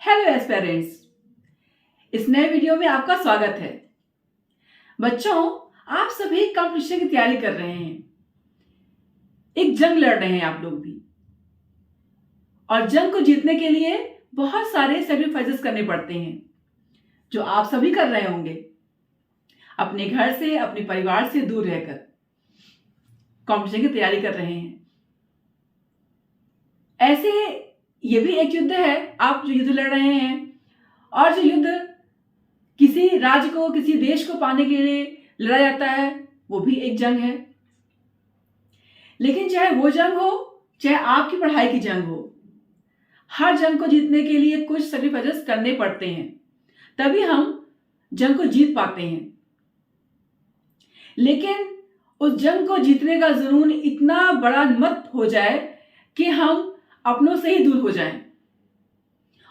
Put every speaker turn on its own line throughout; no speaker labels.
Hello aspirants, इस नए video में आपका स्वागत है। बच्चों, आप सभी कंपटीशन की तैयारी कर रहे हैं, एक जंग लड़ रहे हैं आप लोग भी। और जंग को जीतने के लिए बहुत सारे सैक्रिफाइसेस करने पड़ते हैं, जो आप सभी कर रहे होंगे। अपने घर से, अपने परिवार से दूर रहकर कंपटीशन की तैयारी कर रहे हैं। ऐसे ये भी एक युद्ध है, आप जो युद्ध लड़ रहे हैं। और जो युद्ध किसी राज्य को, किसी देश को पाने के लिए लड़ा जाता है, वो भी एक जंग है। लेकिन चाहे वो जंग हो, चाहे आपकी पढ़ाई की जंग हो, हर जंग को जीतने के लिए कुछ सैक्रिफाइसेस करने पड़ते हैं, तभी हम जंग को जीत पाते हैं। लेकिन उस जंग को जीतने का जुनून इतना बड़ा मत हो जाए कि हम अपनों से ही दूर हो जाएं।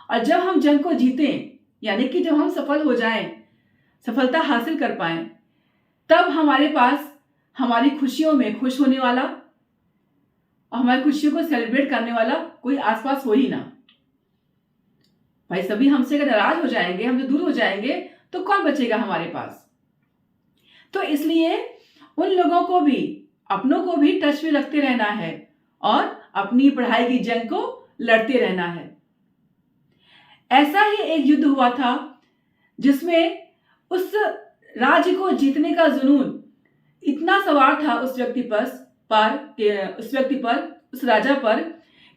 और जब हम जंग को जीतें, यानी कि जब हम सफल हो जाएं, सफलता हासिल कर पाएं, तब हमारे पास हमारी खुशियों में खुश होने वाला और हमारी खुशियों को सेलिब्रेट करने वाला कोई आसपास हो ही ना। भाई सभी हमसे अगर नाराज हो जाएंगे, हमसे दूर हो जाएंगे, तो कौन बचेगा हमारे पास। तो इसलिए उन लोगों को भी, अपनों को भी टच में रखते रहना है और अपनी पढ़ाई की जंग को लड़ते रहना है। ऐसा ही एक युद्ध हुआ था जिसमें उस राज्य को जीतने का जुनून इतना सवार था उस व्यक्ति पर, उस राजा पर,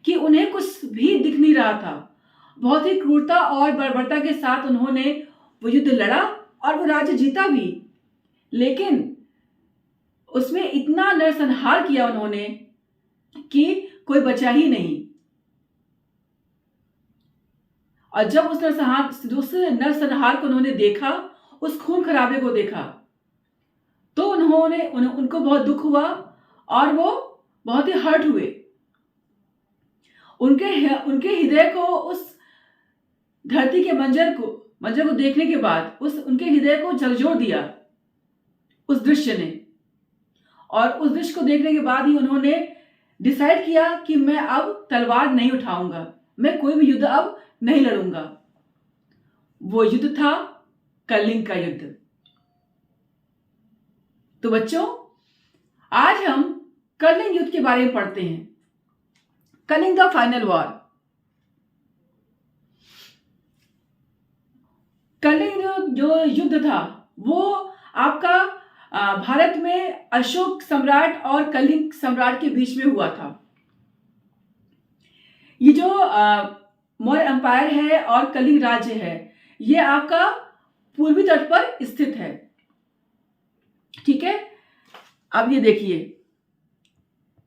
कि उन्हें कुछ भी दिख नहीं रहा था। बहुत ही क्रूरता और बर्बरता के साथ उन्होंने वो युद्ध लड़ा और वो राज्य जीता भी। लेकिन उसमें इतना नरसंहार किया उन्होंने कि कोई बचा ही नहीं। और जब उस नरसंहार को उन्होंने देखा, उस खून खराबे को देखा, तो उनको बहुत दुख हुआ और वो बहुत ही हर्ट हुए। उनके हृदय को उस धरती के मंजर को देखने के बाद उनके हृदय को झकझोर दिया उस दृश्य ने। और उस दृश्य को देखने के बाद ही उन्होंने डिसाइड किया कि मैं अब तलवार नहीं उठाऊंगा, मैं कोई भी युद्ध अब नहीं लड़ूंगा। वो युद्ध था कलिंग का युद्ध। तो बच्चों, आज हम कलिंग युद्ध के बारे में पढ़ते हैं। Kalinga the final war. Kalinga जो युद्ध था वो आपका भारत में अशोक सम्राट और कलिंग सम्राट के बीच में हुआ था। ये जो मौर्य एम्पायर है और कलिंग राज्य है, ये आपका पूर्वी तट पर स्थित है। ठीक है, अब ये देखिए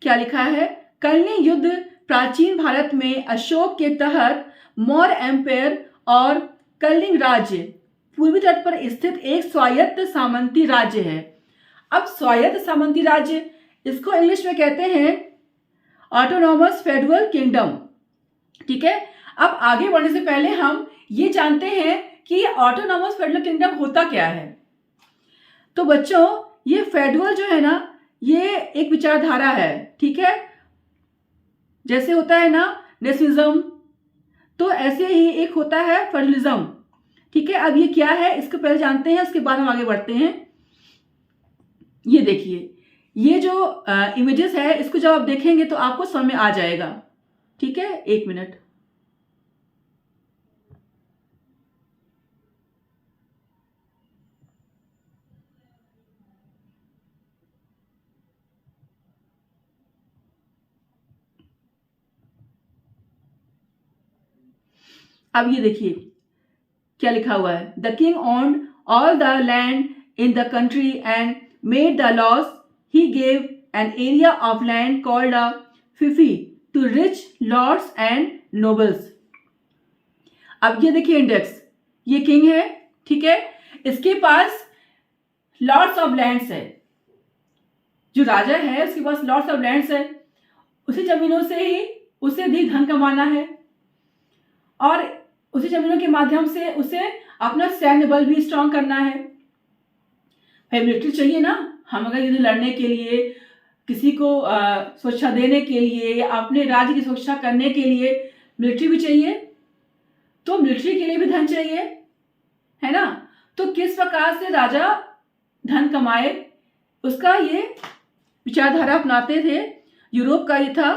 क्या लिखा है। कलिंग युद्ध प्राचीन भारत में अशोक के तहत मौर्य एम्पायर और कलिंग राज्य पूर्वी तट पर स्थित एक स्वायत्त सामंती राज्य है। अब स्वायत्त सामंती राज्य, इसको इंग्लिश में कहते हैं ऑटोनॉमस फेडरल किंगडम। ठीक है, अब आगे बढ़ने से पहले हम ये जानते हैं कि ऑटोनॉमस फेडरल किंगडम होता क्या है। तो बच्चों, ये फेडरल जो है ना, ये एक विचारधारा है। ठीक है, जैसे होता है ना नेशनलिज्म, तो ऐसे ही एक होता है फेडरलिज्म। ठीक है, अब ये क्या है इसको पहले जानते हैं, उसके बाद हम आगे बढ़ते हैं। ये देखिए, ये जो इमेजेस है, इसको जब आप देखेंगे तो आपको समझ में आ जाएगा। ठीक है, एक मिनट। अब ये देखिए क्या लिखा हुआ है। The king owned all the land in the country and made the laws. He gave an area of land called a fief to rich lords and nobles. अब ये देखिए इंडेक्स, ये किंग है। ठीक है, इसके पास लॉर्ड्स ऑफ लैंड्स है। जो राजा है उसके पास लॉर्ड्स ऑफ लैंड्स है। उसी जमीनों से ही उसे अधिक धन कमाना है और उसी जमीनों के माध्यम से उसे अपना सैन्य बल भी स्ट्रांग करना है। भाई मिलिट्री चाहिए ना, हम अगर युद्ध लड़ने के लिए, किसी को सुरक्षा देने के लिए या अपने राज्य की सुरक्षा करने के लिए मिलिट्री भी चाहिए। तो मिलिट्री के लिए भी धन चाहिए, है ना। तो किस प्रकार से राजा धन कमाए, उसका ये विचारधारा अपनाते थे। यूरोप का ये था,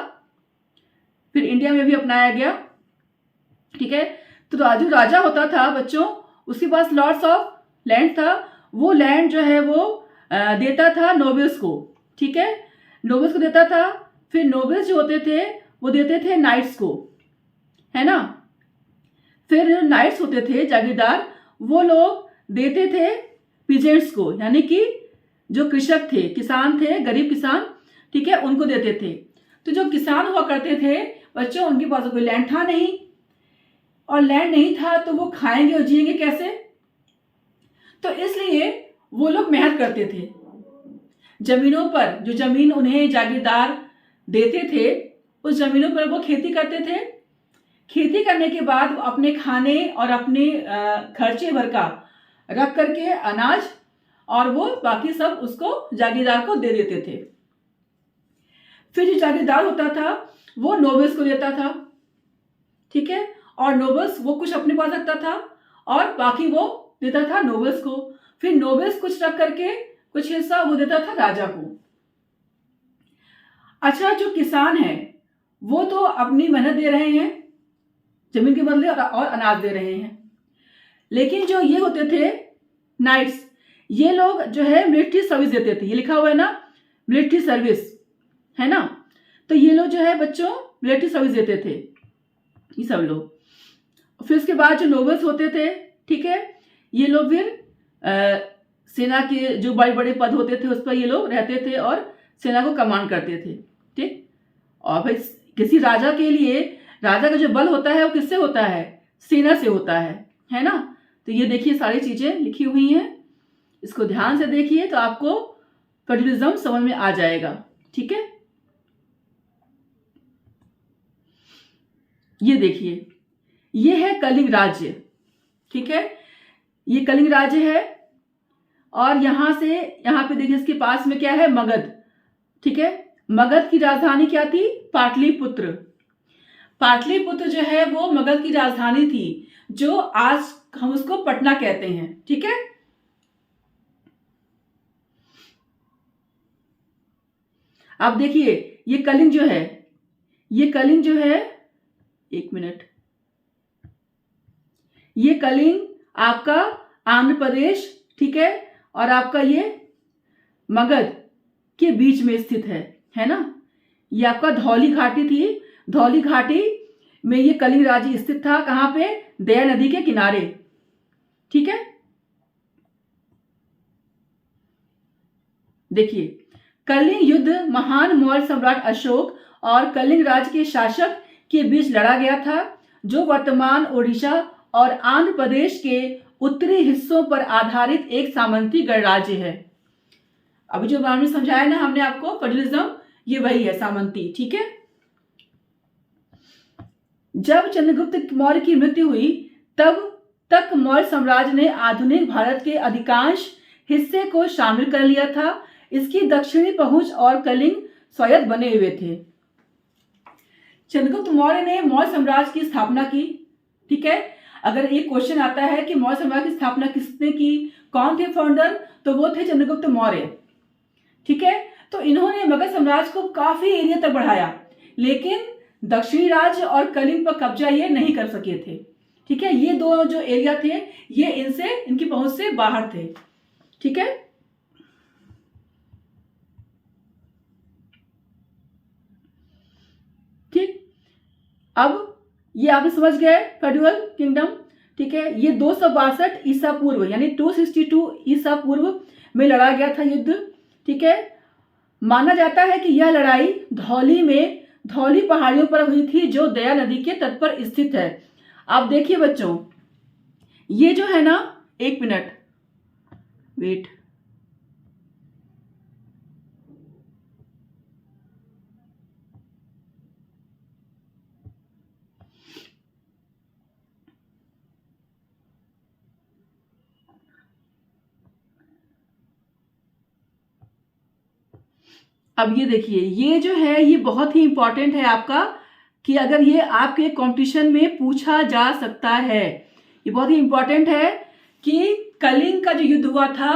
फिर इंडिया में भी अपनाया गया, ठीक है। तो जो राजा होता था बच्चों, उसके पास लॉट्स ऑफ लैंड था। वो लैंड जो है वो देता था नोबल्स को, ठीक है, नोबल्स को देता था। फिर नोबल्स जो होते थे वो देते थे नाइट्स को, है ना। फिर नाइट्स होते थे जागीरदार, वो लोग देते थे पीजेंट्स को, यानी कि जो कृषक थे, किसान थे, गरीब किसान, ठीक है, उनको देते थे। तो जो किसान हुआ करते थे बच्चों, उनके पास कोई लैंड था नहीं, और लैंड नहीं था तो वो खाएंगे और जिएंगे कैसे। तो इसलिए वो लोग मेहनत करते थे जमीनों पर। जो जमीन उन्हें जागीरदार देते थे, उस जमीनों पर वो खेती करते थे। खेती करने के बाद वो अपने खाने और अपने खर्चे भर का रख करके अनाज, और वो बाकी सब उसको जागीरदार को दे देते थे। फिर जो जागीरदार होता था वो नोबल्स को देता था, ठीक है, और नोबल्स वो कुछ अपने पास रखता था और बाकी वो देता था नोबल्स को। फिर नोबल्स कुछ रख करके कुछ हिस्सा वो देता था राजा को। अच्छा, जो किसान है वो तो अपनी मेहनत दे रहे हैं जमीन के बदले और अनाज दे रहे हैं, लेकिन जो ये होते थे नाइट्स, ये लोग जो है मिलिट्री सर्विस देते थे। ये लिखा हुआ है ना, मिलिट्री सर्विस, है ना। तो ये लोग जो है बच्चों मिलिट्री सर्विस देते थे, ये सब लोग। फिर उसके बाद जो नोबल्स होते थे, ठीक है, ये लोग फिर सेना के जो बड़े बड़े पद होते थे उस पर ये लोग रहते थे और सेना को कमांड करते थे, ठीक। और भाई किसी राजा के लिए, राजा का जो बल होता है वो किससे होता है, सेना से होता है ना। तो ये देखिए सारी चीजें लिखी हुई हैं, इसको ध्यान से देखिए तो आपको फेडरलिज्म समझ में आ जाएगा, ठीक है। ये देखिए, ये है कलिंग राज्य, ठीक है, ये कलिंग राज्य है। और यहां से यहां पे देखिए इसके पास में क्या है, मगध, ठीक है। मगध की राजधानी क्या थी, पाटलिपुत्र। पाटलिपुत्र जो है वो मगध की राजधानी थी, जो आज हम उसको पटना कहते हैं, ठीक है। अब देखिए ये कलिंग जो है, ये कलिंग जो है, एक मिनट, ये कलिंग आपका आंध्र प्रदेश, ठीक है, और आपका ये मगध के बीच में स्थित है ना। ये आपका धौली घाटी थी, धौली घाटी में ये कलिंग राज्य स्थित था। कहां पे, दया नदी के किनारे, ठीक है। देखिए कलिंग युद्ध महान मौर्य सम्राट अशोक और कलिंग राज्य के शासक के बीच लड़ा गया था, जो वर्तमान ओडिशा और आंध्र प्रदेश के उत्तरी हिस्सों पर आधारित एक सामंती गणराज्य है। अभी जो हमने समझाया ना हमने आपको फेडरलिज्म, ये वही है, सामंती, ठीक है। जब चंद्रगुप्त मौर्य की मृत्यु हुई तब तक मौर्य साम्राज्य ने आधुनिक भारत के अधिकांश हिस्से को शामिल कर लिया था। इसकी दक्षिणी पहुंच और कलिंग स्वायत्त बने हुए थे। चंद्रगुप्त मौर्य ने मौर्य साम्राज्य की स्थापना की, ठीक है। अगर एक क्वेश्चन आता है कि मौर्य साम्राज्य की स्थापना किसने की, कौन थे फाउंडर, तो वो थे चंद्रगुप्त मौर्य, ठीक है। तो इन्होंने मगध साम्राज्य को काफी एरिया तक बढ़ाया, लेकिन दक्षिणी राज्य और कलिंग पर कब्जा ये नहीं कर सके थे, ठीक है। ये दो जो एरिया थे ये इनकी पहुंच से बाहर थे, ठीक है। ठीक, अब ये आप समझ गए फेडरल किंगडम, ठीक है। ये 262 ईसा पूर्व यानी 262 ईसा पूर्व में लड़ा गया था युद्ध, ठीक है। माना जाता है कि यह लड़ाई धौली में, धौली पहाड़ियों पर हुई थी, जो दया नदी के तट पर स्थित है। आप देखिए बच्चों, ये जो है ना, एक मिनट वेट, अब ये देखिए, ये जो है ये बहुत ही इंपॉर्टेंट है आपका कि अगर ये आपके कंपटीशन में पूछा जा सकता है। ये बहुत ही इंपॉर्टेंट है कि कलिंग का जो युद्ध हुआ था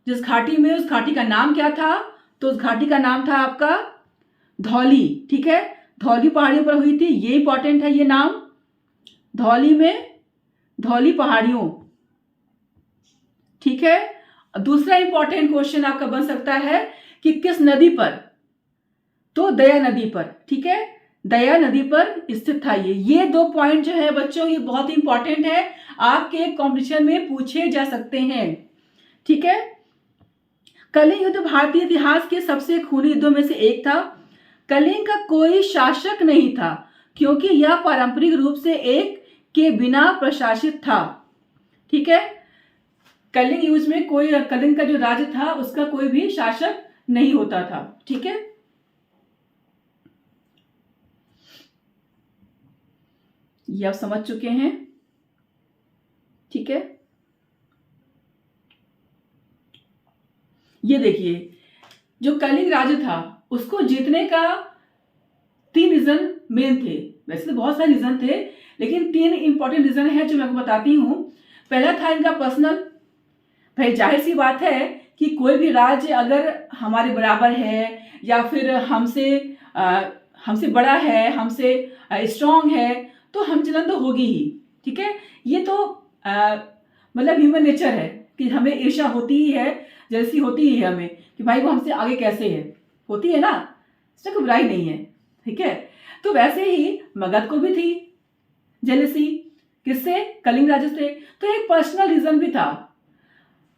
जिस घाटी में, उस घाटी का नाम क्या था? तो उस घाटी का नाम था आपका धौली। ठीक है, धौली पहाड़ियों पर हुई थी, ये इंपॉर्टेंट है ये नाम, धौली में, धौली पहाड़ियों। ठीक है, दूसरा इंपॉर्टेंट क्वेश्चन आपका बन सकता है कि किस नदी पर? तो दया नदी पर। ठीक है, दया नदी पर स्थित था ये 2 पॉइंट जो है बच्चों, ये बहुत ही इंपॉर्टेंट है, आपके कंपटीशन में पूछे जा सकते हैं। ठीक है, कलिंग युद्ध भारतीय इतिहास के सबसे खूनी युद्धों में से एक था। कलिंग का कोई शासक नहीं था क्योंकि यह पारंपरिक रूप से एक के बिना प्रशासित था। ठीक है, कलिंग युद्ध में कोई, कलिंग का जो राज्य था उसका कोई भी शासक नहीं होता था। ठीक है, ये आप समझ चुके हैं। ठीक है, ये देखिए, जो कलिंग राज्य था उसको जीतने का 3 रीजन मेन थे। वैसे तो बहुत सारे रीजन थे, लेकिन 3 इंपॉर्टेंट रीजन है जो मैं आपको बताती हूं। पहला था इनका पर्सनल। भाई जाहिर सी बात है कि कोई भी राज्य अगर हमारे बराबर है या फिर हमसे बड़ा है, हमसे स्ट्रांग है, तो हम जलन तो होगी ही। ठीक है, ये तो मतलब ह्यूमन नेचर है कि हमें ईर्ष्या होती ही है, जैसी होती ही है हमें कि भाई वो हमसे आगे कैसे है, होती है ना, इसमें कोई बुराई नहीं है। ठीक है, तो वैसे ही मगध को भी थी जेलसी, किससे? कलिंग राज्य से। तो एक पर्सनल रीजन भी था।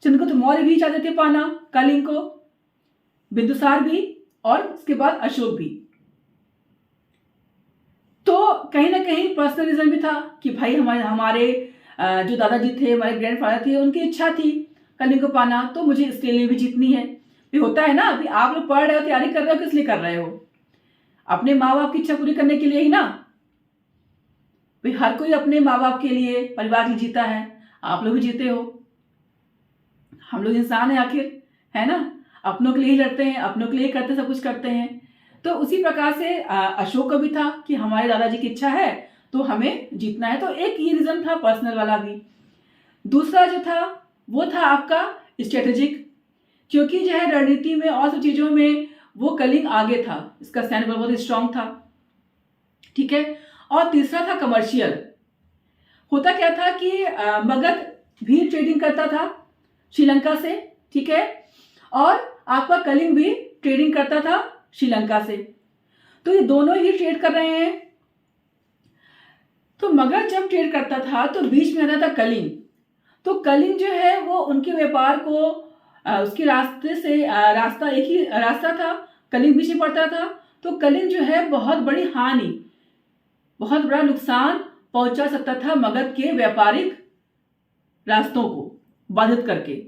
चंद्रगुप्त मौर्य भी चाहते थे पाना कलिंग को, बिंदुसार भी, और उसके बाद अशोक भी। तो कहीं ना कहीं पर्सनल रीजन भी था कि भाई हमारे जो दादाजी थे, हमारे ग्रैंडफादर थे, उनकी इच्छा थी कलिंग को पाना, तो मुझे इसके लिए भी जीतनी है। भी होता है ना, अभी आप लोग पढ़ रहे हो, तैयारी कर रहे हो, किस लिए कर रहे हो? अपने माँ बाप की इच्छा पूरी करने के लिए ही ना। भाई हर कोई अपने माँ बाप के लिए, परिवार के लिए जीता है, आप लोग भी जीते हो। हम लोग इंसान है आखिर, है ना, अपनों के लिए ही लड़ते हैं, अपनों के लिए ही करते, सब कुछ करते हैं। तो उसी प्रकार से अशोक को भी था कि हमारे दादाजी की इच्छा है तो हमें जीतना है। तो एक ये रीजन था पर्सनल वाला भी। दूसरा जो था वो था आपका स्ट्रेटेजिक, क्योंकि जो है रणनीति में और सब चीजों में वो कलिंग आगे था, इसका सैन्य बल बहुत स्ट्रांग था। ठीक है, और तीसरा था कमर्शियल। होता क्या था कि मगध भी ट्रेडिंग करता था श्रीलंका से। ठीक है, और आपका कलिंग भी ट्रेडिंग करता था श्रीलंका से। तो ये दोनों ही ट्रेड कर रहे हैं। तो मगध जब ट्रेड करता था तो बीच में आता था कलिंग। तो कलिंग जो है वो उनके व्यापार को, उसके रास्ते से, रास्ता एक ही रास्ता था, कलिंग बीच में पड़ता था। तो कलिंग जो है बहुत बड़ी हानि, बहुत बड़ा नुकसान पहुंचा सकता था मगध के व्यापारिक रास्तों को बाधित करके।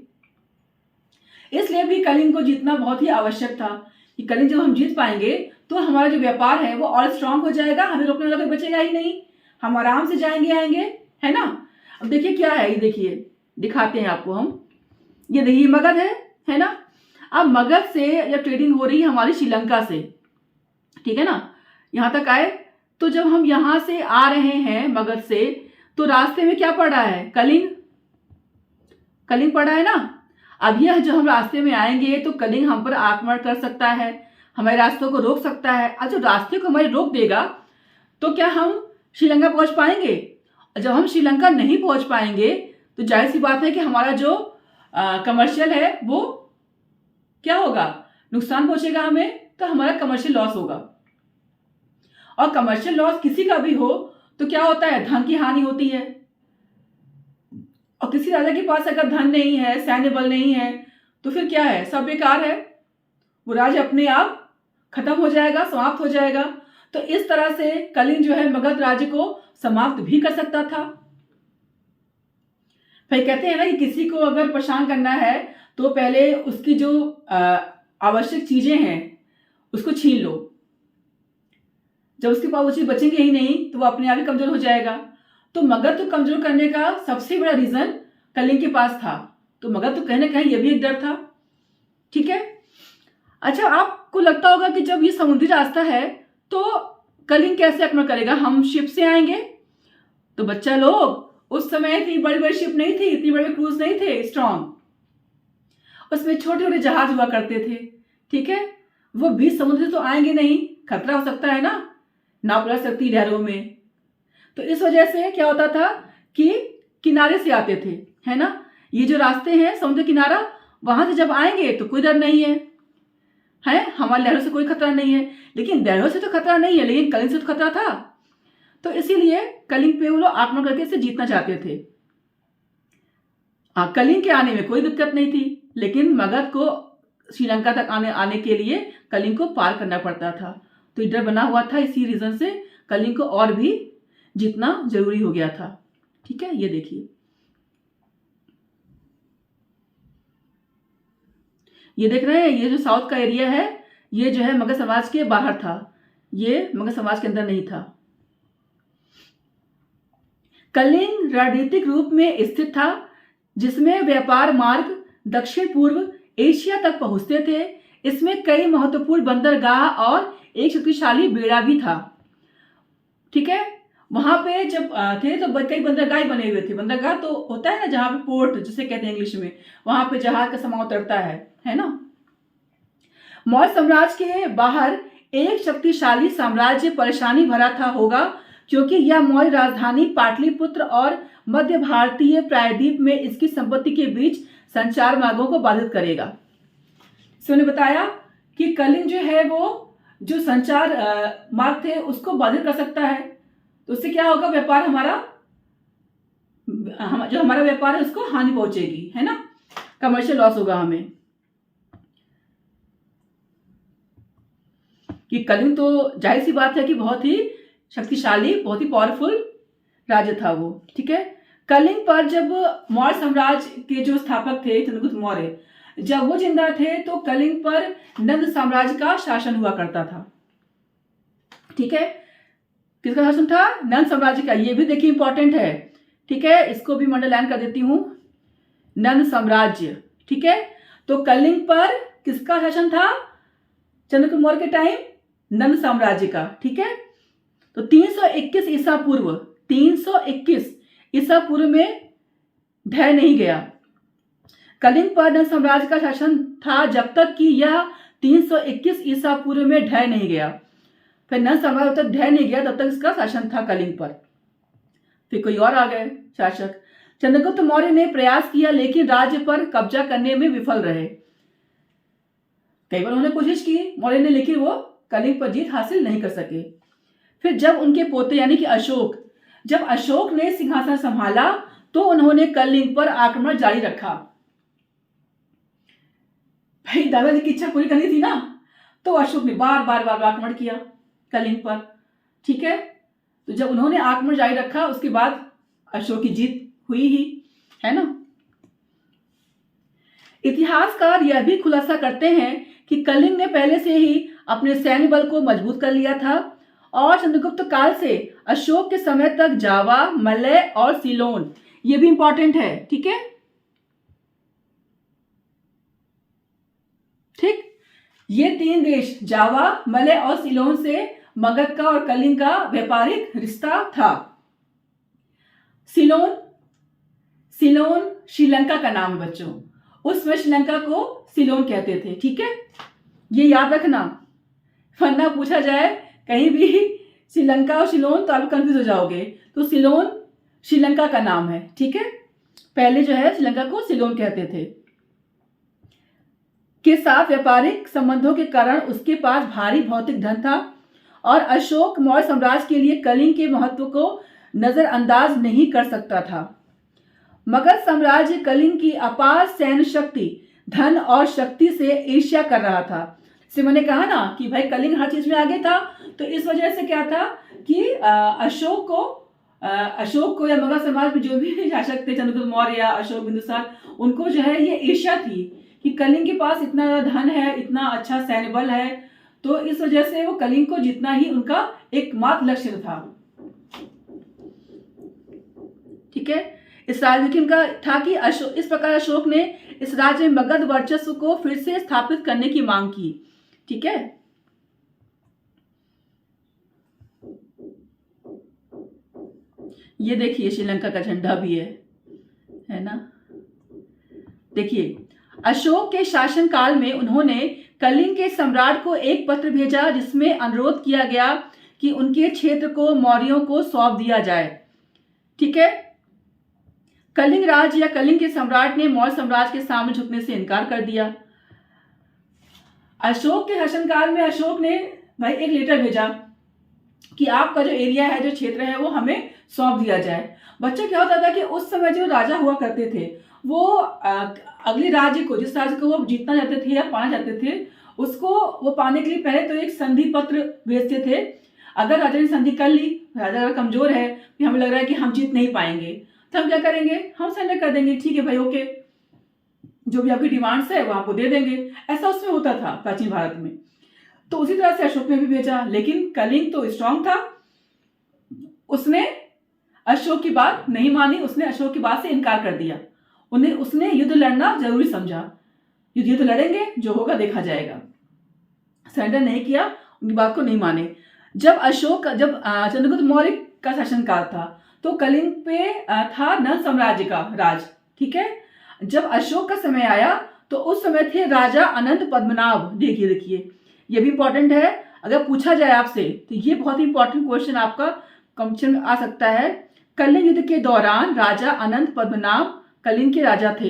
इसलिए भी कलिंग को जीतना बहुत ही आवश्यक था कि कलिंग जब हम जीत पाएंगे तो हमारा जो व्यापार है वो और स्ट्रांग हो जाएगा, हमें रोकने वाला कोई बचेगा ही नहीं, हम आराम से जाएंगे आएंगे, है ना। अब देखिए क्या है, ये देखिए दिखाते हैं आपको हम। ये देखिए मगध है ना। अब मगध से जब ट्रेडिंग हो रही है हमारी श्रीलंका से, ठीक है ना, यहां तक आए, तो जब हम यहां से आ रहे हैं मगध से, तो रास्ते में क्या पड़ रहा है? कलिंग पड़ रहा है ना। अब यह जो हम रास्ते में आएंगे तो कलिंग हम पर आक्रमण कर सकता है, हमारे रास्तों को रोक सकता है। अब जो रास्ते को हमारे रोक देगा तो क्या हम श्रीलंका पहुंच पाएंगे? जब हम श्रीलंका नहीं पहुंच पाएंगे तो जाहिर सी बात है कि हमारा जो कमर्शियल है वो क्या होगा? नुकसान पहुंचेगा हमें, तो हमारा कमर्शियल लॉस होगा। और कमर्शियल लॉस किसी का भी हो तो क्या होता है? धन की हानि होती है। और किसी राजा के पास अगर धन नहीं है, सैन्य बल नहीं है, तो फिर क्या है? सब बेकार है, वो राज्य अपने आप खत्म हो जाएगा, समाप्त हो जाएगा। तो इस तरह से कलिंग जो है मगध राज्य को समाप्त भी कर सकता था। फिर कहते हैं ना कि किसी को अगर परेशान करना है तो पहले उसकी जो आवश्यक चीजें हैं उसको छीन लो। जब उसके पास वो चीज बचेंगे ही नहीं तो वो अपने आप ही कमजोर हो जाएगा। तो मगध को कमजोर करने का सबसे बड़ा रीजन कलिंग के पास था। तो मगध तो कहीं ना कहीं ये भी एक डर था। ठीक है, अच्छा आपको लगता होगा कि जब ये समुद्री रास्ता है तो कलिंग कैसे आक्रमण करेगा? हम शिप से आएंगे। तो बच्चा लोग, उस समय इतनी बड़ी बड़ी शिप नहीं थी, इतनी बड़े क्रूज नहीं थे स्ट्रॉन्ग, उसमें छोटे छोटे जहाज हुआ करते थे। ठीक है, वो बीच समुद्र से तो आएंगे नहीं, खतरा हो सकता है ना, नाव उलट सकती लहरों में। तो इस वजह से क्या होता था कि किनारे से आते थे, है ना। ये जो रास्ते हैं समुद्र किनारा, वहां से जब आएंगे तो कोई डर नहीं है हमारे लहरों से कोई खतरा नहीं है। लेकिन लहरों से तो खतरा नहीं है, लेकिन कलिंग से तो खतरा था। तो इसीलिए कलिंग पे वो लोग आक्रमण करके इसे जीतना चाहते थे। कलिंग के आने में कोई दिक्कत नहीं थी, लेकिन मगध को श्रीलंका तक आने के लिए कलिंग को पार करना पड़ता था। तो ये डर बना हुआ था, इसी रीजन से कलिंग को और भी जीतना जरूरी हो गया था। ठीक है, ये देखिए, ये देख रहे हैं, ये जो साउथ का एरिया है, ये जो है मगध समाज के बाहर था, ये मगध समाज के अंदर नहीं था। कलिंग रणनीतिक रूप में स्थित था, जिसमें व्यापार मार्ग दक्षिण पूर्व एशिया तक पहुंचते थे। इसमें कई महत्वपूर्ण बंदरगाह और एक शक्तिशाली बेड़ा भी था। ठीक है, वहां पे जब थे तो कई बंदरगाह बने हुए थे। बंदरगाह तो होता है ना, जहां पे पोर्ट जिसे कहते हैं इंग्लिश में, वहां पे जहाज का सामान उतरता है ना। मौर्य साम्राज्य के बाहर एक शक्तिशाली साम्राज्य परेशानी भरा था होगा, क्योंकि यह मौर्य राजधानी पाटलिपुत्र और मध्य भारतीय प्रायद्वीप में इसकी संपत्ति के बीच संचार मार्गों को बाधित करेगा। उन्होंने बताया कि कलिंग जो है वो जो संचार मार्ग थे उसको बाधित कर सकता है। तो उससे क्या होगा, व्यापार जो हमारा व्यापार है उसको हानि पहुंचेगी, है ना, कमर्शियल लॉस होगा हमें। कि कलिंग तो जाहिर सी बात है कि बहुत ही शक्तिशाली, बहुत ही पावरफुल राज्य था वो। ठीक है, कलिंग पर जब मौर्य साम्राज्य के जो स्थापक थे चंद्रगुप्त मौर्य, जब वो जिंदा थे तो कलिंग पर नंद साम्राज्य का शासन हुआ करता था। ठीक है, किसका शासन था? नंद साम्राज्य का। ये भी देखिए इंपॉर्टेंट है। ठीक है, इसको भी अंडरलाइन कर देती हूं, नंद साम्राज्य। ठीक है, तो कलिंग पर किसका शासन था चंद्रगुप्त मौर्य के टाइम? नंद साम्राज्य का। ठीक है, तो 321 ईसा पूर्व, 321 ईसा पूर्व में ढह नहीं गया। कलिंग पर नंद साम्राज्य का शासन था जब तक कि यह 321 ईसा पूर्व में ढह नहीं गया। फिर नंद साम्राज्य तक ढह नहीं गया, तब तक इसका शासन था कलिंग पर। फिर कोई और आ गए शासक। चंद्रगुप्त मौर्य ने प्रयास किया, लेकिन राज्य पर कब्जा करने में विफल रहे। कई बार उन्होंने कोशिश की मौर्य ने, लेकिन वो कलिंग पर जीत हासिल नहीं कर सके। फिर जब उनके पोते यानी कि जब अशोक ने सिंहासन संभाला तो उन्होंने कलिंग पर आक्रमण जारी रखा। भाई दादाजी की इच्छा पूरी करनी थी ना, तो अशोक ने बार बार आक्रमण किया कलिंग पर। ठीक है, तो जब उन्होंने आक्रमण जारी रखा उसके बाद अशोक की जीत हुई ही, है ना। इतिहासकार यह भी खुलासा करते हैं कि कलिंग ने पहले से ही अपने सैन्य बल को मजबूत कर लिया था और चंद्रगुप्त काल से अशोक के समय तक जावा, मलय और सीलोन, ये भी इंपॉर्टेंट है। ठीक है, ठीक, ये 3 देश जावा, मलय और सीलोन से मगध का और कलिंग का व्यापारिक रिश्ता था। सीलोन श्रीलंका का नाम है बच्चों, उसमें श्रीलंका को सीलोन कहते थे। ठीक है, ये याद रखना, वरना पूछा जाए कहीं भी श्रीलंका और सीलोन तो आप कंफ्यूज हो जाओगे। तो सीलोन श्रीलंका का नाम है। ठीक है, पहले जो है श्रीलंका को सीलोन कहते थे। के साथ व्यापारिक संबंधों के कारण उसके पास भारी भौतिक धन था और अशोक मौर्य साम्राज्य के लिए कलिंग के महत्व को नजरअंदाज नहीं कर सकता था। मगध साम्राज्य कलिंग की अपार सैन्य शक्ति, धन और शक्ति से ईर्ष्या कर रहा था। से मैंने कहा ना कि भाई कलिंग हर चीज में आगे था, तो इस वजह से क्या था कि अशोक को या मगध समाज में जो भी शासक थे, चंद्रगुप्त मौर्य या अशोक बिंदुसार, उनको जो है ये ईर्ष्या थी कि कलिंग के पास इतना धन है, इतना अच्छा सैन्य बल है। तो इस वजह से वो कलिंग को जितना ही उनका एकमात्र लक्ष्य था। ठीक है, इस राज्य उनका था कि इस प्रकार अशोक ने इस राज्य में मगध वर्चस्व को फिर से स्थापित करने की मांग की। ठीक है, ये देखिए श्रीलंका का झंडा भी है ना। देखिए, अशोक के शासनकाल में उन्होंने कलिंग के सम्राट को एक पत्र भेजा जिसमें अनुरोध किया गया कि उनके क्षेत्र को मौर्यों को सौंप दिया जाए। ठीक है, कलिंग राज या कलिंग के सम्राट ने मौर्य साम्राज्य के सामने झुकने से इनकार कर दिया। अशोक के शासनकाल में अशोक ने भाई एक लेटर भेजा कि आपका जो एरिया है, जो क्षेत्र है, वो हमें सौंप दिया जाए। बच्चों, क्या होता था कि उस समय जो राजा हुआ करते थे वो अगले राज्य को, जिस राज्य को वो जीतना चाहते थे या पाना चाहते थे, उसको वो पाने के लिए पहले तो एक संधि पत्र भेजते थे। अगर राजा ने संधि कर ली, राजा अगर कमजोर है कि हमें लग रहा है कि हम जीत नहीं पाएंगे, तो हम क्या करेंगे, हम सरेंडर कर देंगे। ठीक है भाई, ओके, जो भी आपकी डिमांड्स है वो आपको दे देंगे। ऐसा उसमें होता था प्राचीन भारत में। तो उसी तरह से अशोक ने भी भेजा, लेकिन कलिंग तो स्ट्रांग था, उसने अशोक की बात नहीं मानी, उसने अशोक की बात से इनकार कर दिया। उसने युद्ध लड़ना जरूरी समझा, युद्ध लड़ेंगे, जो होगा देखा जाएगा। सरेंडर नहीं किया, उनकी बात को नहीं माने। जब चंद्रगुप्त मौर्य का शासनकाल था तो कलिंग पे था नल साम्राज्य का राज। ठीक है, जब अशोक का समय आया तो उस समय थे राजा अनंत पद्मनाभ। देखिए ये भी इंपॉर्टेंट है, अगर पूछा जाए आपसे तो ये बहुत ही इंपॉर्टेंट क्वेश्चन आपका कंपटीशन में आ सकता है। कलिंग युद्ध के दौरान राजा अनंत पद्मनाभ कलिंग के राजा थे।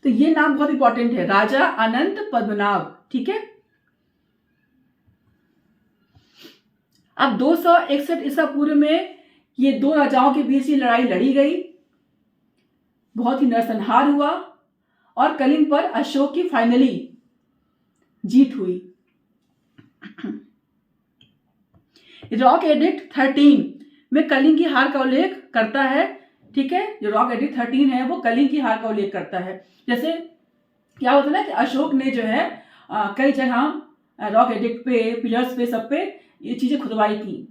तो ये नाम बहुत इंपॉर्टेंट है, राजा अनंत पद्मनाभ। ठीक है, अब 261 ईसा पूर्व में ये दो राजाओं के बीच ये लड़ाई लड़ी गई, बहुत ही नरसंहार हुआ और कलिंग पर अशोक की फाइनली जीत हुई। रॉक एडिक्ट 13 में कलिंग की हार का उल्लेख करता है। ठीक है, जो रॉक एडिक्ट 13 है वो कलिंग की हार का उल्लेख करता है। जैसे क्या होता है ना कि अशोक ने जो है कई जगह रॉक एडिक्ट पे, पिलर्स पे, सब पे ये चीजें खुदवाई थी।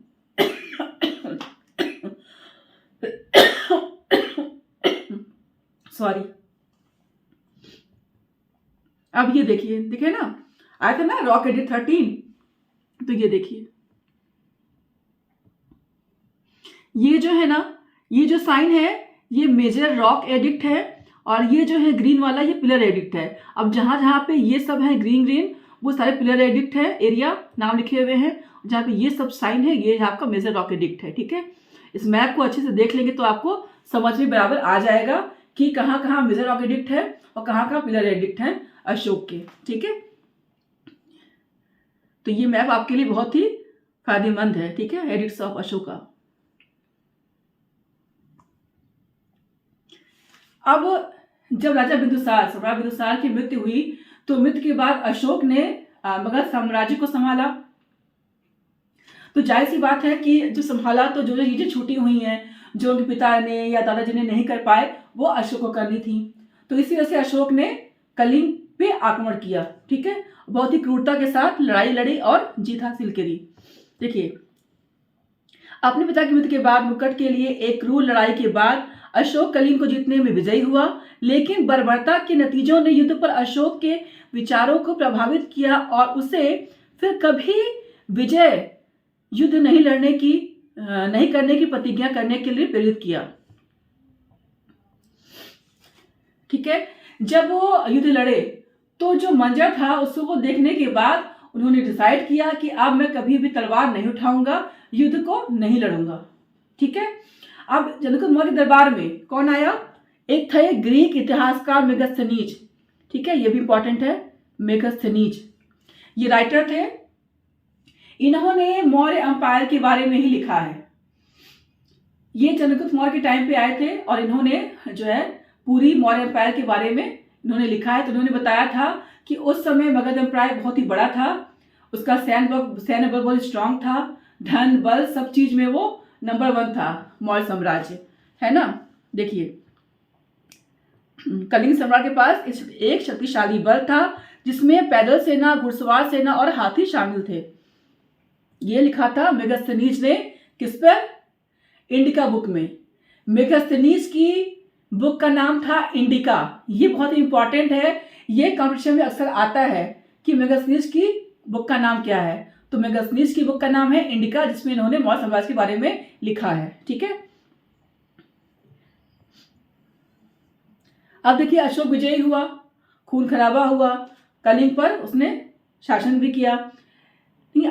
सॉरी। अब ये देखिए ना, आया था ना रॉक एडिक्ट 13, तो ये देखिए, ये जो है ना, ये जो साइन है ये मेजर रॉक एडिक्ट है और ये जो है ग्रीन वाला ये पिलर एडिक्ट है। अब जहां जहां पे ये सब है ग्रीन वो सारे पिलर एडिक्ट है, एरिया नाम लिखे हुए हैं। जहाँ पे ये सब साइन है ये आपका मेजर रॉक एडिक्ट है। ठीक है, इस मैप को अच्छे से देख लेंगे तो आपको समझ में बराबर आ जाएगा कि कहाँ कहाँ मेजर रॉक एडिक्ट है और कहाँ कहाँ पिलर एडिक्ट है अशोक के। ठीक है, तो ये मैप आपके लिए बहुत ही फायदेमंद है। ठीक है, एडिक्ट्स ऑफ अशोका। अब जब राजा बिंदुसार, सम्राट बिंदुसार की मृत्यु हुई तो मृत्यु के बाद अशोक ने मगध साम्राज्य को संभाला। तो जाहिर सी बात है कि जो संभाला तो जो चीजें छूटी हुई हैं, जो उनके पिता ने या दादाजी ने नहीं कर पाए, वो अशोक को करनी थी। तो इसी वजह से अशोक ने कलिंग पे आक्रमण किया। ठीक है, बहुत ही क्रूरता के साथ लड़ाई लड़ी और जीत हासिल करी। देखिए, अपने पिता की मृत्यु के बाद मुकुट के लिए एक क्रूर लड़ाई के बाद अशोक कलिंग को जीतने में विजयी हुआ, लेकिन बर्बरता के नतीजों ने युद्ध पर अशोक के विचारों को प्रभावित किया और उसे फिर कभी विजय युद्ध नहीं करने की प्रतिज्ञा करने के लिए प्रेरित किया। ठीक है, जब वो युद्ध लड़े तो जो मंजर था उसको देखने के बाद उन्होंने डिसाइड किया कि अब मैं कभी भी तलवार नहीं उठाऊंगा, युद्ध को नहीं लड़ूंगा। ठीक है, अब चंद्रगुप्त मौर्य के दरबार में कौन आया? एक था एक ग्रीक इतिहासकार मेगास्थनीज। ठीक है, ये भी इंपॉर्टेंट है, मेगास्थनीज ये राइटर थे। इन्होंने मौर्य एम्पायर के बारे में ही लिखा है। ये चंद्रगुप्त मौर्य के टाइम पे आए थे और इन्होंने जो है पूरी मौर्य एम्पायर के बारे में इन्होंने लिखा है। तो इन्होंने बताया था कि उस समय मगध एम्पायर बहुत ही बड़ा था, उसका सैन्य बल बहुत स्ट्रांग था, धन बल सब चीज में वो नंबर 1 था मौर्य साम्राज्य, है ना। देखिए, कलिंग सम्राट के पास एक शक्तिशाली बल था जिसमें पैदल सेना, घुड़सवार सेना और हाथी शामिल थे। ये लिखा था मेगास्थनीज ने, किस पर? इंडिका बुक में। मेगास्थनीज की बुक का नाम था इंडिका। ये बहुत ही इंपॉर्टेंट है, ये कॉम्पिटिशन में अक्सर आता है कि मेगास्थनीज की बुक का नाम क्या है। तो तो मेगास्थनीज की बुक का नाम है इंडिका, जिसमें इन्होंने मौर्य साम्राज्य के बारे में लिखा है। ठीक है, अब देखिए अशोक विजयी हुआ, खून खराबा हुआ, कलिंग पर उसने शासन भी किया।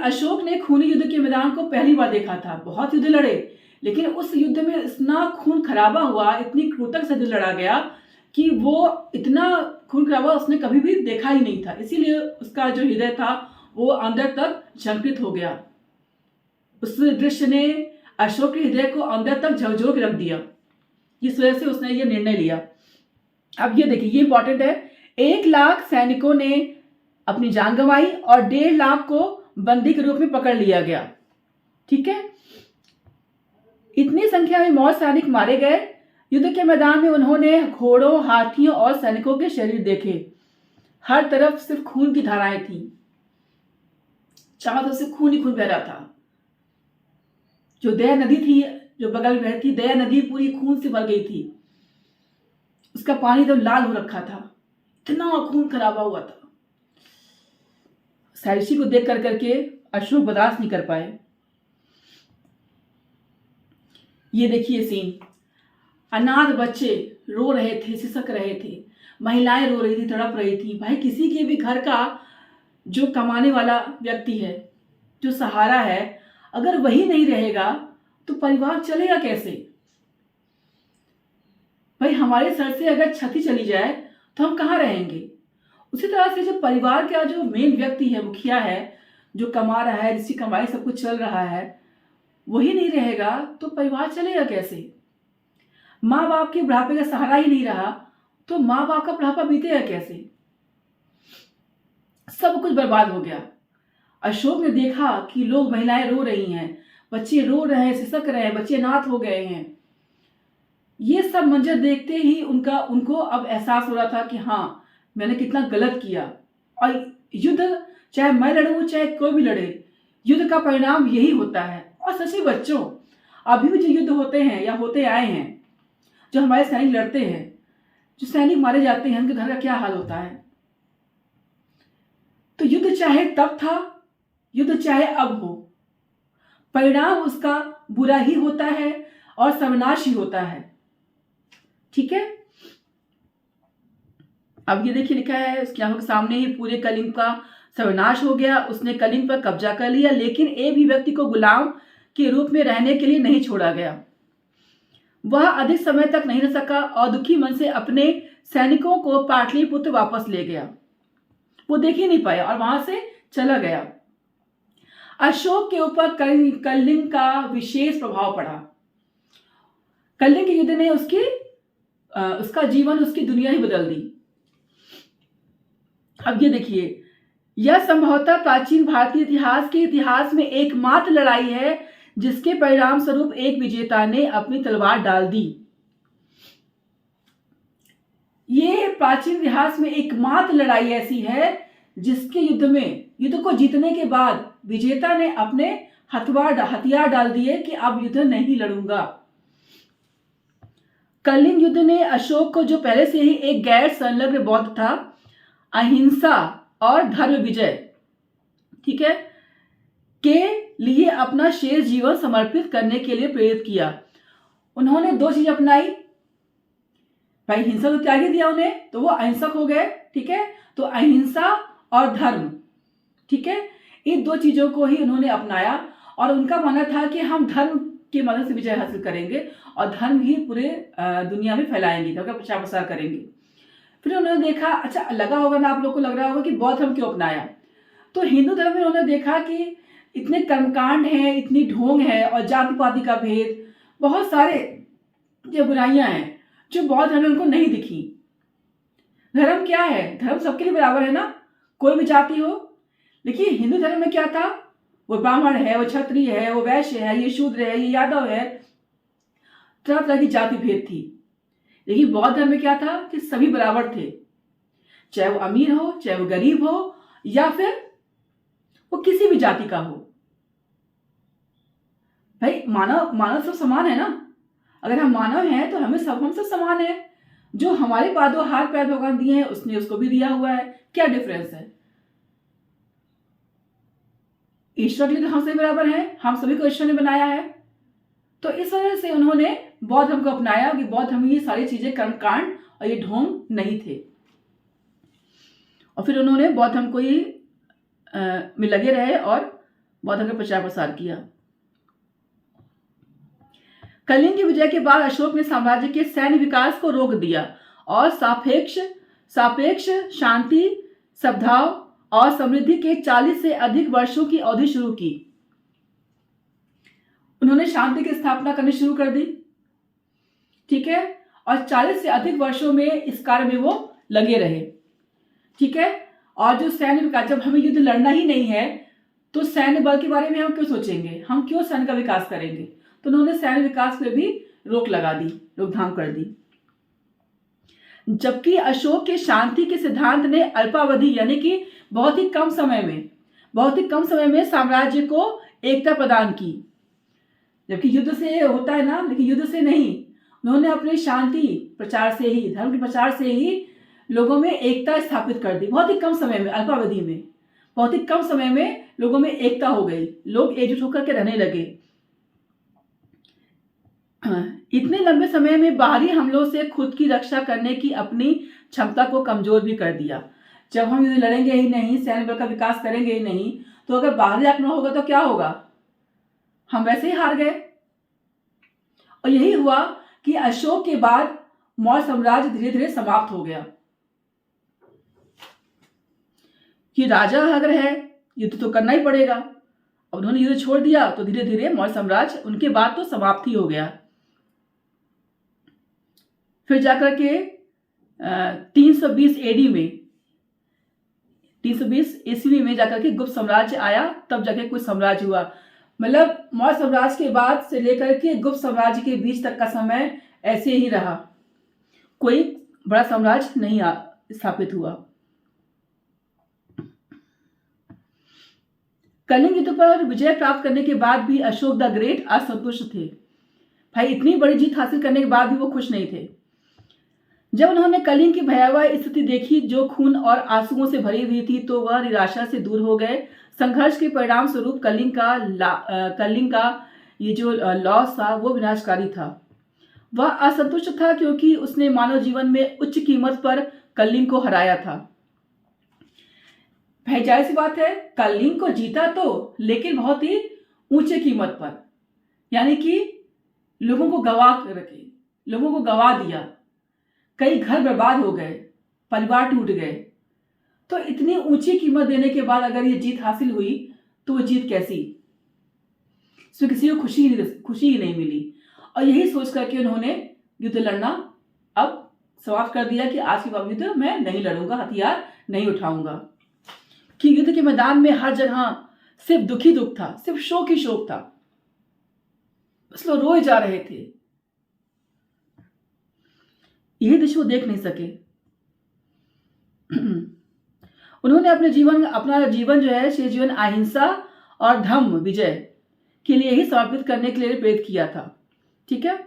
अशोक ने खूनी युद्ध के मैदान को पहली बार देखा था, बहुत युद्ध लड़े, लेकिन उस युद्ध में इतना खून खराबा हुआ, इतनी क्रूरता से युद्ध लड़ा गया कि वो इतना खून खराबा उसने कभी भी देखा ही नहीं था। इसीलिए उसका जो हृदय था वो अंदर तक झंकृत हो गया। उस दृश्य ने अशोक के हृदय को अंदर तक झकझोर के रख दिया। इस वजह से उसने ये निर्णय लिया। अब ये देखिए, ये इंपॉर्टेंट है। 1 लाख सैनिकों ने अपनी जान गंवाई और 1.5 लाख को बंदी के रूप में पकड़ लिया गया। ठीक है, इतनी संख्या में मौर्य सैनिक मारे गए। युद्ध के मैदान में उन्होंने घोड़ों, हाथियों और सैनिकों के शरीर देखे। हर तरफ सिर्फ खून की धाराएं थी, चारों तरफ से खून ही खून बह रहा था। जो दया नदी थी, जो बगल में बहती दया नदी, पूरी खून से भर गई थी। उसका पानी एकदम लाल हो रखा था, इतना खून खराबा हुआ था। साइशी को देख कर करके अशोक बर्दाश्त नहीं कर पाए। ये देखिए सीन, अनाथ बच्चे रो रहे थे, सिसक रहे थे, महिलाएं रो रही थी, तड़प रही थी। भाई, किसी के भी घर का जो कमाने वाला व्यक्ति है, जो सहारा है, अगर वही नहीं रहेगा तो परिवार चलेगा कैसे? भाई, हमारे सर से अगर छती चली जाए तो हम कहाँ रहेंगे? उसी तरह से जो परिवार का जो मेन व्यक्ति है, मुखिया है, जो कमा रहा है, जिसकी कमाई सब कुछ चल रहा है, वही नहीं रहेगा तो परिवार चलेगा कैसे? माँ बाप के बुढ़ापे का सहारा ही नहीं रहा तो माँ बाप का बुढ़ापा बीतेगा कैसे? सब कुछ बर्बाद हो गया। अशोक ने देखा कि लोग, महिलाएं रो रही हैं, बच्चे रो रहे हैं, सिसक रहे हैं, बच्चे अनाथ हो गए हैं। ये सब मंजर देखते ही उनको अब एहसास हो रहा था कि हाँ, मैंने कितना गलत किया। और युद्ध, चाहे मैं लड़ूं चाहे कोई भी लड़े, युद्ध का परिणाम यही होता है। और सच्चे बच्चों, अभी भी जो युद्ध होते हैं या होते आए हैं, जो हमारे सैनिक लड़ते हैं, जो सैनिक मारे जाते हैं, उनके घर का क्या हाल होता है। तो युद्ध चाहे तब था, युद्ध चाहे अब हो, परिणाम उसका बुरा ही होता है और सर्वनाश ही होता है। ठीक है, अब ये देखिए लिखा है उसकी आंखों के सामने ही पूरे कलिंग का सर्वनाश हो गया। उसने कलिंग पर कब्जा कर लिया, लेकिन एक भी व्यक्ति को गुलाम के रूप में रहने के लिए नहीं छोड़ा गया। वह अधिक समय तक नहीं रह सका और दुखी मन से अपने सैनिकों को पाटलिपुत्र वापस ले गया। वो देख ही नहीं पाया और वहां से चला गया। अशोक के ऊपर कलिंग का विशेष प्रभाव पड़ा। कलिंग के युद्ध ने उसका जीवन, उसकी दुनिया ही बदल दी। अब ये देखिए, यह संभवतः प्राचीन भारतीय इतिहास के इतिहास में एकमात्र लड़ाई है जिसके परिणाम स्वरूप एक विजेता ने अपनी तलवार डाल दी। ये प्राचीन इतिहास में एकमात्र लड़ाई ऐसी है जिसके युद्ध को जीतने के बाद विजेता ने अपने हथियार डाल दिए कि अब युद्ध नहीं लड़ूंगा। कलिंग युद्ध ने अशोक को, जो पहले से ही एक गैर संलग्न बौद्ध था, अहिंसा और धर्म विजय, ठीक है, के लिए अपना शेष जीवन समर्पित करने के लिए प्रेरित किया। उन्होंने 2 चीज अपनाई। भाई, हिंसा तो त्याग ही दिया उन्हें, तो वो अहिंसक हो गए। ठीक है, तो अहिंसा और धर्म, ठीक है, इन 2 चीजों को ही उन्होंने अपनाया और उनका मानना था कि हम धर्म की मदद से विजय हासिल करेंगे और धर्म ही पूरे दुनिया में फैलाएंगे, धर्म का प्रचार प्रसार करेंगे। फिर उन्होंने देखा, अच्छा लगा होगा ना, आप लोग को लग रहा होगा कि बौद्ध धर्म क्यों अपनाया। तो हिंदू धर्म में उन्होंने देखा कि इतने कर्मकांड हैं, इतनी ढोंग है और जाति पाति का भेद, बहुत सारे जो बुराइयां हैं जो बौद्ध धर्म में उनको नहीं दिखी। धर्म क्या है? धर्म सबके लिए बराबर है ना, कोई भी जाति हो। लेकिन हिंदू धर्म में क्या था, वो ब्राह्मण है, वो क्षत्रिय है, वो वैश्य है, ये शूद्र है, ये यादव है, तरह तरह की जाति भेद थी। लेकिन बौद्ध धर्म में क्या था कि सभी बराबर थे, चाहे वो अमीर हो, चाहे वो गरीब हो, या फिर वो किसी भी जाति का हो। भाई, मानव सब समान है ना। अगर हम मानव हैं तो हम सब समान है। जो हमारे पादों हाथ पैर भगवान दिए हैं, उसने उसको भी दिया हुआ है। क्या डिफरेंस है? ईश्वर के लिए तो हम सभी बराबर हैं, हम सभी को ईश्वर ने बनाया है। तो इस वजह से उन्होंने बौद्ध धर्म को अपनाया कि बौद्ध धर्म में ये सारी चीजें कर्मकांड और ये ढोंग नहीं थे। और फिर उन्होंने बौद्ध धर्म को ही में लगे रहे और बौद्ध धर्म का प्रचार प्रसार किया। कलिंग की विजय के बाद अशोक ने साम्राज्य के सैन्य विकास को रोक दिया और सापेक्ष शांति, सद्भाव और समृद्धि के 40 से अधिक वर्षों की अवधि शुरू की। उन्होंने शांति की स्थापना करनी शुरू कर दी, ठीक है, और 40 से अधिक वर्षों में इस कार्य में वो लगे रहे, ठीक है। और जो सैन्य विकास, जब हमें युद्ध लड़ना ही नहीं है तो सैन्य बल के बारे में हम क्यों सोचेंगे, हम क्यों सैन्य का विकास करेंगे। तो उन्होंने सैन्य विकास पे भी रोक लगा दी, रोकथाम कर दी। जबकि अशोक के शांति के सिद्धांत ने अल्पावधि यानी कि बहुत ही कम समय में साम्राज्य को एकता प्रदान की। जबकि युद्ध से होता है ना, लेकिन युद्ध से नहीं, उन्होंने अपने शांति प्रचार से ही, धर्म के प्रचार से ही लोगों में एकता स्थापित कर दी। बहुत ही कम समय में, अल्पावधि में, बहुत ही कम समय में लोगों में एकता हो गई, लोग एकजुट होकर के रहने लगे। इतने लंबे समय में बाहरी हमलों से खुद की रक्षा करने की अपनी क्षमता को कमजोर भी कर दिया। जब हम युद्ध लड़ेंगे ही नहीं, सैन्य बल का विकास करेंगे ही नहीं, तो अगर बाहरी आक्रमण होगा तो क्या होगा, हम वैसे ही हार गए। और यही हुआ कि अशोक के बाद मौर्य साम्राज्य धीरे धीरे समाप्त हो गया। कि राजा अगर है, युद्ध तो करना ही पड़ेगा। अब उन्होंने युद्ध छोड़ दिया तो धीरे धीरे मौर्य साम्राज्य उनके बाद तो समाप्त ही हो गया। फिर जाकर के 320 एडी में, 320 ईस्वी में जाकर के गुप्त साम्राज्य आया, तब जाके कोई साम्राज्य हुआ। मतलब मौर्य साम्राज्य के बाद से लेकर के गुप्त साम्राज्य के बीच तक का समय ऐसे ही रहा, कोई बड़ा साम्राज्य नहीं स्थापित हुआ। कलिंग युद्ध पर विजय प्राप्त करने के बाद भी अशोक द ग्रेट असंतुष्ट थे। भाई इतनी बड़ी जीत हासिल करने के बाद भी वो खुश नहीं थे। जब उन्होंने कलिंग की भयावह स्थिति देखी जो खून और आंसुओं से भरी हुई थी, तो वह निराशा से दूर हो गए। संघर्ष के परिणाम स्वरूप कलिंग का ये जो लॉस था वो विनाशकारी था। वह असंतुष्ट था क्योंकि उसने मानव जीवन में उच्च कीमत पर कलिंग को हराया था। भाई जाहिर सी बात है, कलिंग को जीता तो, लेकिन बहुत ही ऊंचे कीमत पर, यानी कि लोगों को गवा दिया, कई घर बर्बाद हो गए, परिवार टूट गए। तो इतनी ऊंची कीमत देने के बाद अगर ये जीत हासिल हुई तो वो जीत कैसी, इसमें किसी को खुशी ही नहीं मिली। और यही सोच करके उन्होंने युद्ध लड़ना अब समाप्त कर दिया कि आज के बाद युद्ध मैं नहीं लड़ूंगा, हथियार नहीं उठाऊंगा। कि युद्ध के मैदान में हर जगह सिर्फ दुख था, सिर्फ शोक ही शोक था, बस लोग रोए जा रहे थे। यही दृश्य वो देख नहीं सके। उन्होंने अपना जीवन जो है से जीवन अहिंसा और धम्म विजय के लिए ही समर्पित करने के लिए प्रेरित किया था, ठीक है।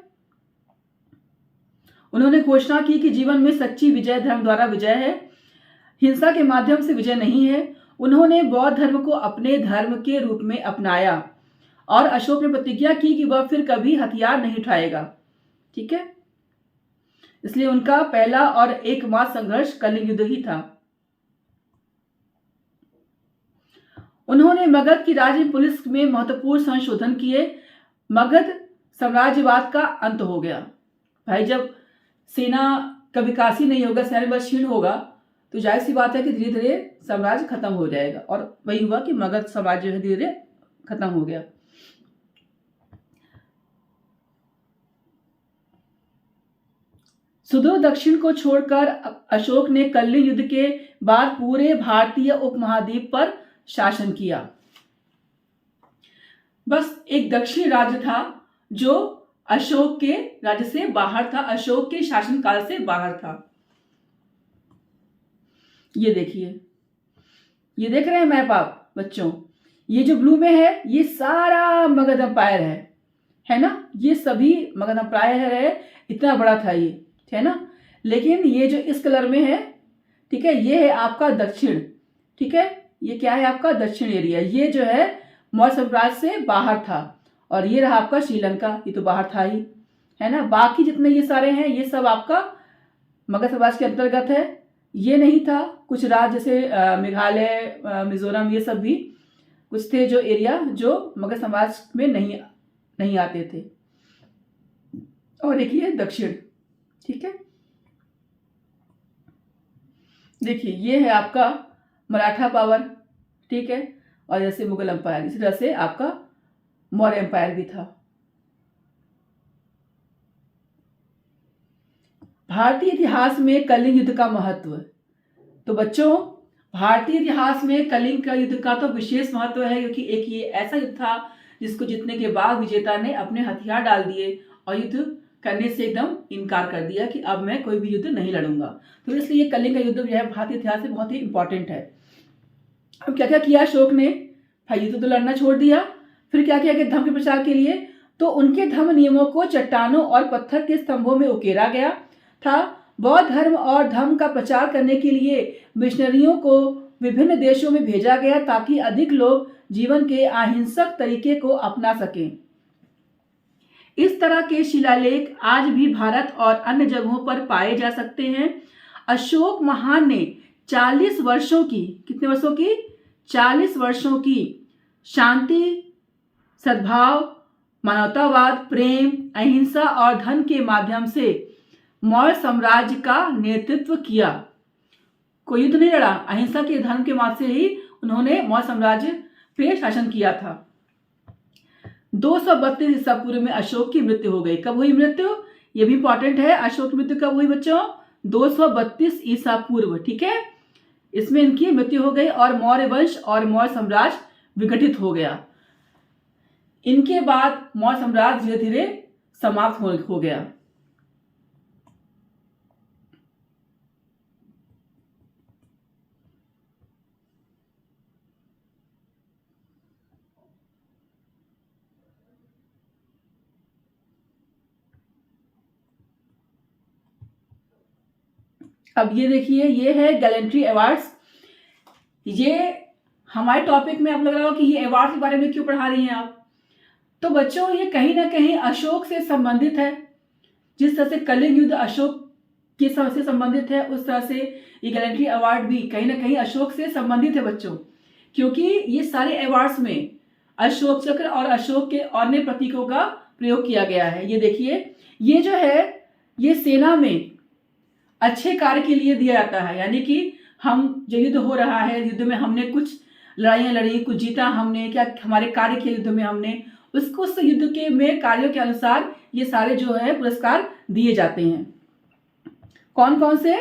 उन्होंने घोषणा की कि जीवन में सच्ची विजय धर्म द्वारा विजय है, हिंसा के माध्यम से विजय नहीं है। उन्होंने बौद्ध धर्म को अपने धर्म के रूप में अपनाया और अशोक ने प्रतिज्ञा की कि वह फिर कभी हथियार नहीं उठाएगा, ठीक है। इसलिए उनका पहला और एकमात्र संघर्ष कलिंग युद्ध ही था। उन्होंने मगध की राज्य पुलिस में महत्वपूर्ण संशोधन किए। मगध साम्राज्यवाद का अंत हो गया। भाई जब सेना का विकास ही नहीं होगा, सैन्य बल क्षीण होगा, तो जाहिर सी बात है कि धीरे धीरे साम्राज्य खत्म हो जाएगा। और वही हुआ कि मगध साम्राज्य धीरे धीरे खत्म हो गया। सुदूर दक्षिण को छोड़कर अशोक ने कलिंग युद्ध के बाद पूरे भारतीय उपमहाद्वीप पर शासन किया। बस एक दक्षिणी राज्य था जो अशोक के राज्य से बाहर था, अशोक के शासनकाल से बाहर था। ये देखिए, ये देख रहे हैं मैप आप बच्चों, ये जो ब्लू में है ये सारा मगध एम्पायर है ना। ये सभी मगध एम्पायर है, इतना बड़ा था ये, है ना। लेकिन ये जो इस कलर में है, ठीक है, ये है आपका दक्षिण, ठीक है। ये क्या है आपका दक्षिण एरिया। ये जो है मौर्य साम्राज्य से बाहर था। और ये रहा आपका श्रीलंका, ये तो बाहर था ही, है ना। बाकी जितने ये सारे हैं ये सब आपका मगध साम्राज्य के अंतर्गत है। ये नहीं था, कुछ राज्य जैसे मेघालय, मिजोरम, ये सब भी कुछ थे जो एरिया जो मगध साम्राज्य में नहीं आते थे। और एक ये दक्षिण, ठीक है। देखिए ये है आपका मराठा पावर, ठीक है। और जैसे मुगल एम्पायर, इसी तरह से आपका मौर्य एम्पायर भी था। भारतीय इतिहास में कलिंग युद्ध का महत्व। तो बच्चों, भारतीय इतिहास में कलिंग का युद्ध का तो विशेष महत्व है, क्योंकि एक ये ऐसा युद्ध था जिसको जीतने के बाद विजेता ने अपने हथियार डाल दिए और युद्ध करने से एकदम इनकार कर दिया कि अब मैं कोई भी युद्ध नहीं लड़ूंगा। तो इसलिए कलिंग का युद्ध जो है भारतीय इतिहास में बहुत ही इंपॉर्टेंट है। अब क्या क्या किया अशोक ने? भाई युद्ध तो लड़ना छोड़ दिया, फिर क्या किया कि धर्म के प्रचार के लिए तो उनके धर्म नियमों को चट्टानों और पत्थर के स्तंभों में उकेरा गया था। बौद्ध धर्म और धर्म का प्रचार करने के लिए मिशनरियों को विभिन्न देशों में भेजा गया ताकि अधिक लोग जीवन के अहिंसक तरीके को अपना सकें। इस तरह के शिलालेख आज भी भारत और अन्य जगहों पर पाए जा सकते हैं। अशोक महान ने 40 वर्षों की, कितने वर्षों की? 40 वर्षों की शांति, सद्भाव, मानवतावाद, प्रेम, अहिंसा और धन के माध्यम से मौर्य साम्राज्य का नेतृत्व किया। कोई युद्ध नहीं लड़ा, अहिंसा के धर्म के माध्यम से ही उन्होंने मौर्य साम्राज्य पे शासन किया था। 232 ईसा पूर्व में अशोक की मृत्यु हो गई। कब हुई मृत्यु? ये भी इंपॉर्टेंट है। अशोक की मृत्यु कब हुई बच्चों? 232 ईसा पूर्व, ठीक है। इसमें इनकी मृत्यु हो गई और मौर्य वंश और मौर्य साम्राज्य विघटित हो गया। इनके बाद मौर्य साम्राज्य धीरे धीरे समाप्त हो गया। अब ये देखिए, ये है गैलेंट्री अवार्ड्स। ये हमारे टॉपिक में आप लग रहा हो कि ये अवार्ड के बारे में क्यों पढ़ा रही हैं आप? तो बच्चों ये कहीं ना कहीं अशोक से संबंधित है। जिस तरह से कलिंग युद्ध अशोक के से संबंधित है, उस तरह से ये गैलेंट्री अवार्ड भी कहीं ना कहीं अशोक से संबंधित है बच्चों, क्योंकि ये सारे अवार्ड्स में अशोक चक्र और अशोक के अन्य प्रतीकों का प्रयोग किया गया है। ये देखिए, ये जो है ये सेना में अच्छे कार्य के लिए दिया जाता है। यानी कि हम जो युद्ध हो रहा है, युद्ध में हमने कुछ लड़ाइयाँ लड़ी, कुछ जीता हमने, क्या हमारे कार्य किए युद्ध में हमने, उसको उस युद्ध के में कार्यों के अनुसार ये सारे जो है पुरस्कार दिए जाते हैं। कौन कौन से?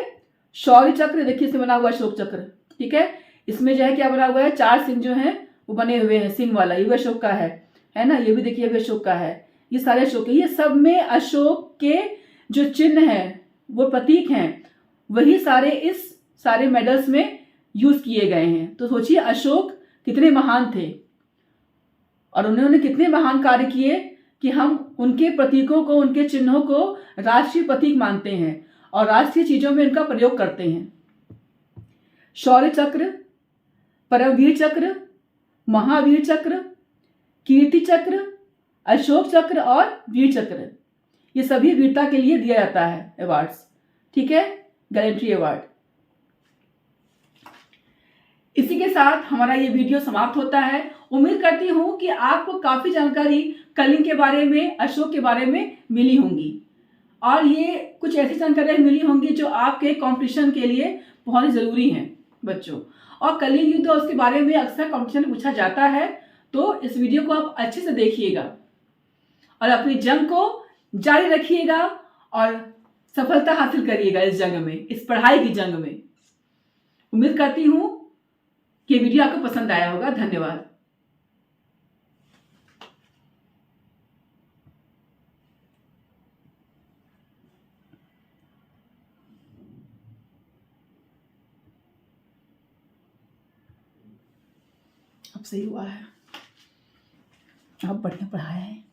शौर्य चक्र, देखिए इसमें बना हुआ अशोक चक्र, ठीक है। इसमें जो है क्या बना हुआ है? 4 सिंह जो है वो बने हुए हैं, सिंह वाला, ये भी अशोक का है ना। ये भी देखिए, ये भी अशोक का है। ये सारे अशोक के, ये सब में अशोक के जो चिन्ह है, वो प्रतीक हैं, वही सारे इस सारे मेडल्स में यूज किए गए हैं। तो सोचिए अशोक कितने महान थे और उन्होंने कितने महान कार्य किए कि हम उनके प्रतीकों को, उनके चिन्हों को राष्ट्रीय प्रतीक मानते हैं और राष्ट्रीय चीजों में इनका प्रयोग करते हैं। शौर्य चक्र, परमवीर चक्र, महावीर चक्र, कीर्ति चक्र, अशोक चक्र और वीर चक्र, ये सभी वीरता के लिए दिया जाता है अवार्ड्स, ठीक है, गैलेंट्री अवार्ड। इसी के साथ हमारा ये वीडियो समाप्त होता है। उम्मीद करती हूं कि आपको काफी जानकारी कलिंग के बारे में, अशोक के बारे में मिली होंगी और ये कुछ ऐसी जानकारियां मिली होंगी जो आपके कंपटीशन के लिए बहुत ही जरूरी हैं बच्चों। और कलिंग युद्ध और उसके बारे में अक्सर कंपटीशन में पूछा जाता है, तो इस वीडियो को आप अच्छे से देखिएगा और अपनी जंग को जारी रखिएगा और सफलता हासिल करिएगा इस जंग में, इस पढ़ाई की जंग में। उम्मीद करती हूं कि वीडियो आपको पसंद आया होगा। धन्यवाद। अब सही हुआ है, अब बढ़िया पढ़ाया है।